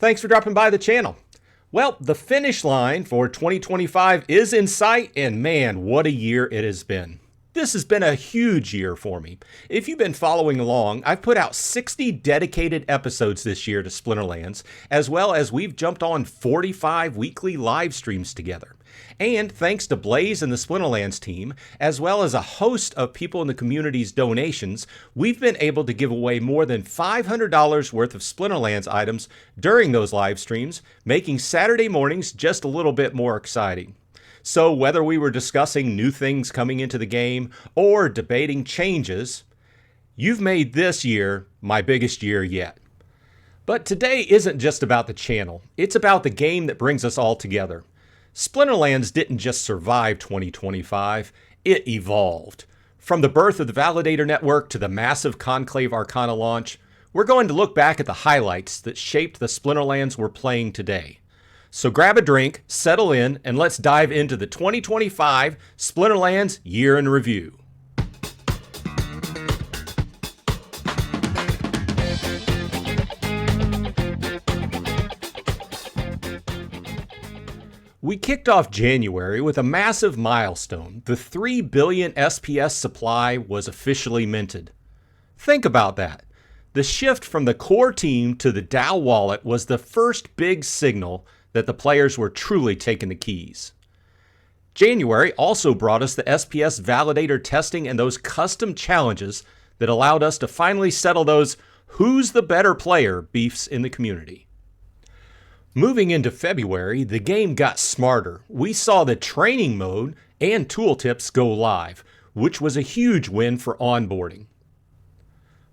Thanks for dropping by the channel. Well, the finish line for 2025 is in sight, and man, what a year it has been. This has been a huge year for me. If you've been following along, I've put out 60 dedicated episodes this year to Splinterlands, as well as we've jumped on 45 weekly live streams together. And thanks to Blaze and the Splinterlands team, as well as a host of people in the community's donations, we've been able to give away more than $500 worth of Splinterlands items during those live streams, making Saturday mornings just a little bit more exciting. So whether we were discussing new things coming into the game or debating changes, you've made this year my biggest year yet. But today isn't just about the channel. It's about the game that brings us all together. Splinterlands didn't just survive 2025, it evolved. From the birth of the Validator network to the massive Conclave Arcana launch, we're going to look back at the highlights that shaped the Splinterlands we're playing today. So grab a drink, settle in, and let's dive into the 2025 Splinterlands Year in Review. We kicked off January with a massive milestone. The 3 billion SPS supply was officially minted. Think about that. The shift from the core team to the DAO wallet was the first big signal that the players were truly taking the keys. January also brought us the SPS Validator testing and those custom challenges that allowed us to finally settle those who's the better player beefs in the community. Moving into February, the game got smarter. We saw the training mode and tooltips go live, which was a huge win for onboarding.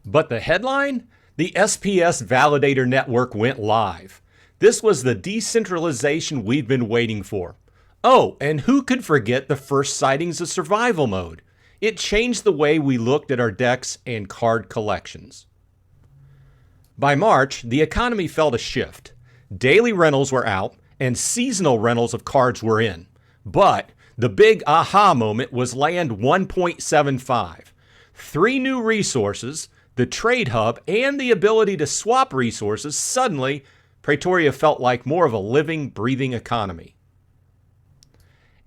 But the headline? The SPS Validator network went live. This was the decentralization we've been waiting for. Oh, and who could forget the first sightings of survival mode? It changed the way we looked at our decks and card collections. By March, the economy felt a shift. Daily rentals were out and seasonal rentals of cards were in. But the big aha moment was land 1.75. 3 new resources, the trade hub, and the ability to swap resources. Suddenly, Pretoria felt like more of a living, breathing economy.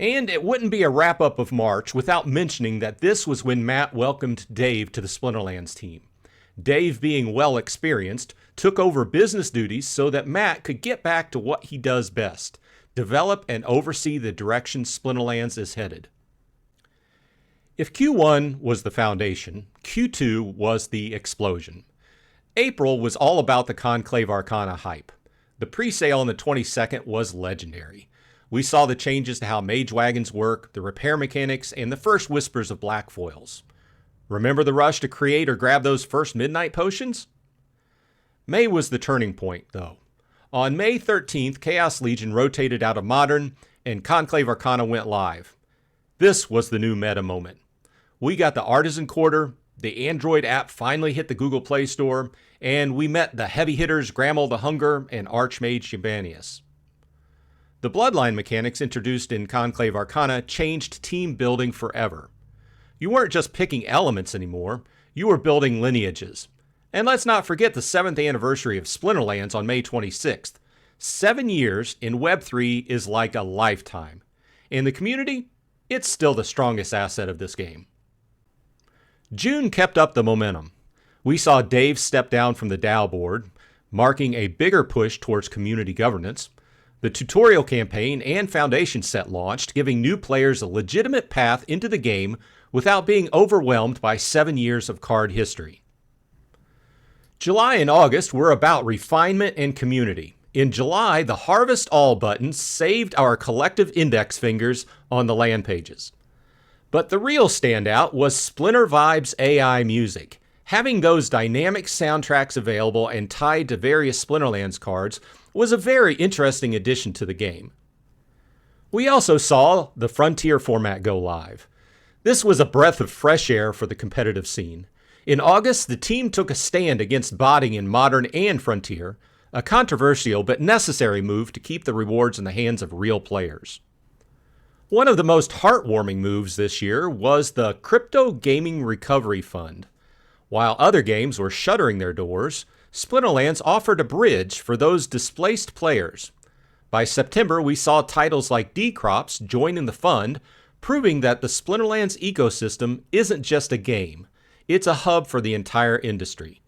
And it wouldn't be a wrap-up of March without mentioning that this was when Matt welcomed Dave to the Splinterlands team. Dave, being well experienced, took over business duties so that Matt could get back to what he does best, develop and oversee the direction Splinterlands is headed. If Q1 was the foundation, Q2 was the explosion. April was all about the Conclave Arcana hype. The pre-sale on the 22nd was legendary. We saw the changes to how mage wagons work, the repair mechanics, and the first whispers of black foils. Remember the rush to create or grab those first midnight potions? May was the turning point, though. On May 13th, Chaos Legion rotated out of Modern, and Conclave Arcana went live. This was the new meta moment. We got the Artisan Quarter, the Android app finally hit the Google Play Store, and we met the heavy hitters Grammel the Hunger and Archmage Shibanius. The Bloodline mechanics introduced in Conclave Arcana changed team building forever. You weren't just picking elements anymore, you were building lineages. And let's not forget the 7th anniversary of Splinterlands on May 26th. 7 years in Web3 is like a lifetime. In the community, it's still the strongest asset of this game. June kept up the momentum. We saw Dave step down from the DAO board, marking a bigger push towards community governance. The tutorial campaign and foundation set launched, giving new players a legitimate path into the game without being overwhelmed by 7 years of card history. July and August were about refinement and community. In July, the Harvest All button saved our collective index fingers on the land pages. But the real standout was Splinter Vibes AI music. Having those dynamic soundtracks available and tied to various Splinterlands cards was a very interesting addition to the game. We also saw the Frontier format go live. This was a breath of fresh air for the competitive scene. In August, the team took a stand against botting in Modern and Frontier, a controversial but necessary move to keep the rewards in the hands of real players. One of the most heartwarming moves this year was the Crypto Gaming Recovery Fund. While other games were shuttering their doors, Splinterlands offered a bridge for those displaced players. By September, we saw titles like D-Crops join in the fund, proving that the Splinterlands ecosystem isn't just a game, it's a hub for the entire industry.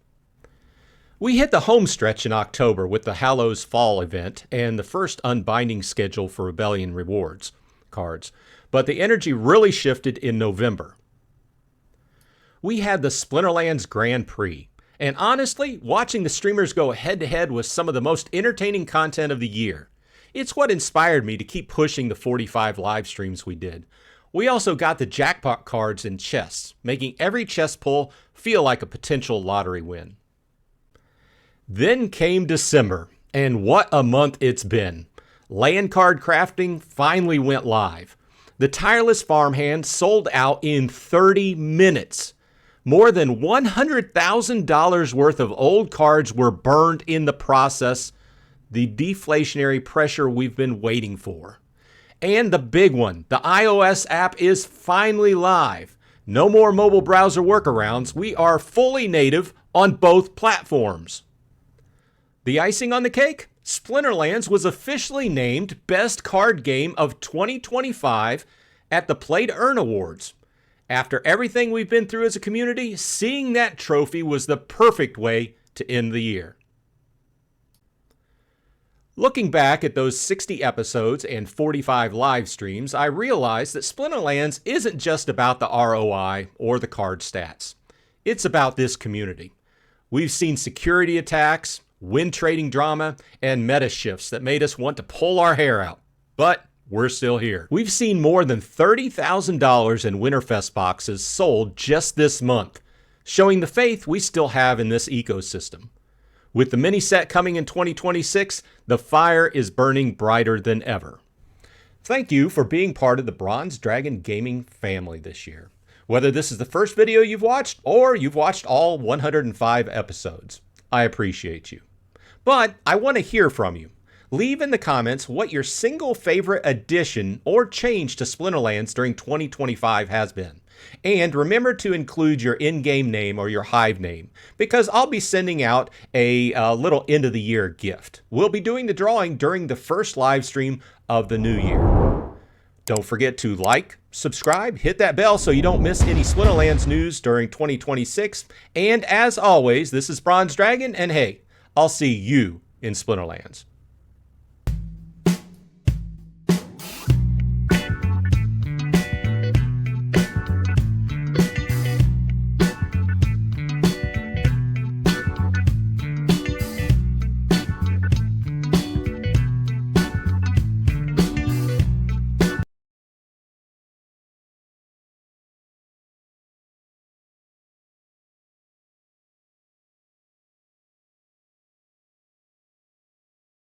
We hit the home stretch in October with the Hallows Fall event and the first unbinding schedule for Rebellion rewards cards, but the energy really shifted in November. We had the Splinterlands Grand Prix, and honestly, watching the streamers go head-to-head was some of the most entertaining content of the year. It's what inspired me to keep pushing the 45 live streams we did. We also got the jackpot cards in chests, making every chest pull feel like a potential lottery win. Then came December, and what a month it's been. Land card crafting finally went live. The Tireless Farmhand sold out in 30 minutes. More than $100,000 worth of old cards were burned in the process, the deflationary pressure we've been waiting for. And the big one, the iOS app is finally live. No more mobile browser workarounds. We are fully native on both platforms. The icing on the cake? Splinterlands was officially named Best Card Game of 2025 at the Play to Earn Awards. After everything we've been through as a community, seeing that trophy was the perfect way to end the year. Looking back at those 60 episodes and 45 live streams, I realized that Splinterlands isn't just about the ROI or the card stats. It's about this community. We've seen security attacks, win trading drama, and meta shifts that made us want to pull our hair out. But we're still here. We've seen more than $30,000 in Winterfest boxes sold just this month, showing the faith we still have in this ecosystem. With the mini set coming in 2026, the fire is burning brighter than ever. Thank you for being part of the Bronze Dragon Gaming family this year. Whether this is the first video you've watched or you've watched all 105 episodes, I appreciate you. But I want to hear from you. Leave in the comments what your single favorite addition or change to Splinterlands during 2025 has been. And remember to include your in-game name or your Hive name, because I'll be sending out a little end-of-the-year gift. We'll be doing the drawing during the first live stream of the new year. Don't forget to like, subscribe, hit that bell so you don't miss any Splinterlands news during 2026. And as always, this is Bronze Dragon, and hey, I'll see you in Splinterlands.